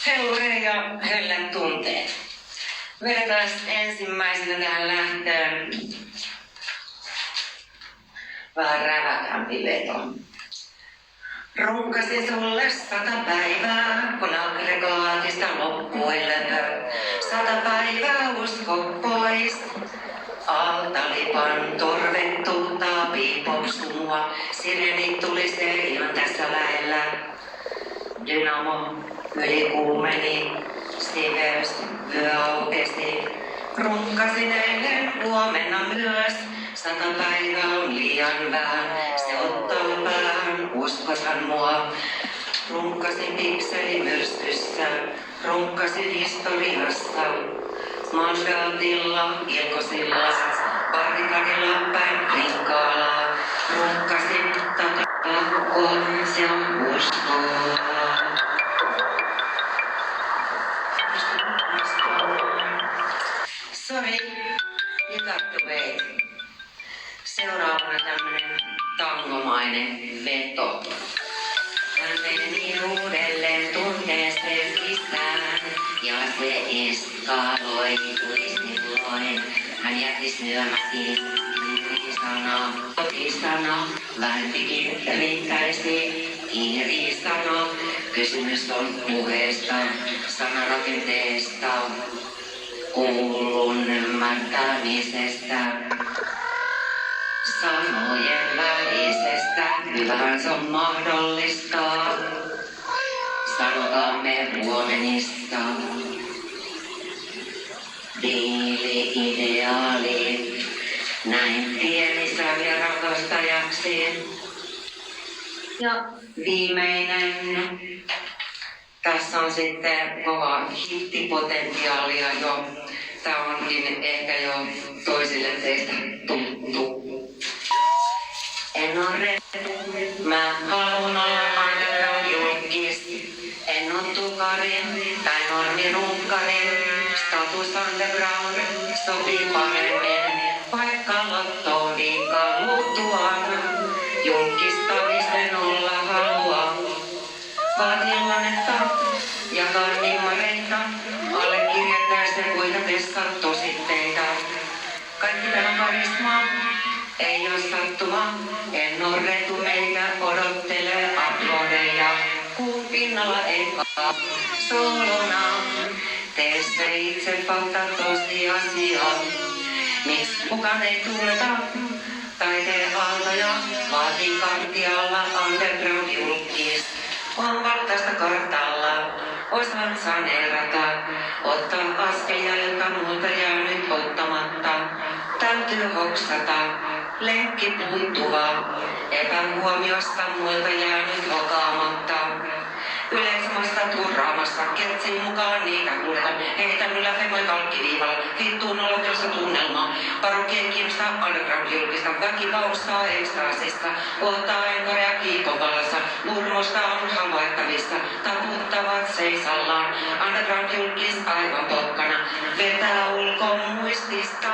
Hellure ja höllät tunteet. Vedetään ensimmäisenä tähän lähtöön vähän räväkämpi veto. Runkasin sulle 100 päivää, kun aggregaatista loppui löpö. 100 päivää usko pois. Altalipan torvettuuttaa piipopsumua. Sirenit tulisee ihan tässä lähellä. Dynamo ylikuumeni, siveys vyö aukesi. Runkasin eilen huomenna myös. 100 päivää on liian vähän, se ottaa päähän, uskotan mua. Runkasin pikselimyrskyssä, runkasin historiassa. Mandaatilla, ilkosilla, barrikadilla päin rinkaalaa. Runkasin takaa se on uskoa. Sorry, you got to wait. Seuraavana tämmönen tangomainen veto. Hän meni uudelleen tunteeseen sisään ja se eskaloitui silloin. Hän jätti syömäti kotisana, välttikin riittäisi kiirisana. Kysymys on puheesta, sanarakenteesta, kuulun ymmärtämisestä. Sanojen välisestä, kyllähän se on mahdollista. Sanokaamme huomenista. Diili, ideaali, näin pieni sävy rakastajaksi. Ja viimeinen. Tässä on sitten kova hittipotentiaalia jo. Tää onkin ehkä jo toisille teistä tuttu. En oo repu, mä haluun olla underground julkis. En oo tukari tai normirunkari. Status underground sopii paremmin. Vaikka lottoniikka muuttuaan. Julkistamisen olla halua. Vaatilannetta, jakaa nimmareita. Allekirjoittaa se kuitatessa tositteita. Kaikki tämä karismaa. Ei oo sattuma, en oo retu meikä odottele aplodeja. Kuun pinnalla ei kaa solona. Tee se itse fakta tosiasia. Miks kukaan ei tunneta taiteen aaltoja? Vaatii kartialla underground julkis. On valtaista kartalla, osaan saneerata. Ottaa askelia, jotka multa jää nyt ottamatta. Täytyy hoksata, lenkki puuttuva. Epähuomiosta muilta jää nyt hokaamatta. Yleismasta turraamassa, ketsin mukaan niitä kuljetan. Heitän ylä femoi kalkkiviivalla, vittuun olotilassa tunnelmaa. Parokkien kiinnosta underground julkista, väki paustaa ekstaasista. Kohtaa enkorea kiikon vallassa, murmosta on havaittavissa. Taputtavat seisallaan, underground julkis aivan pokkana. Vetää ulkomuistista.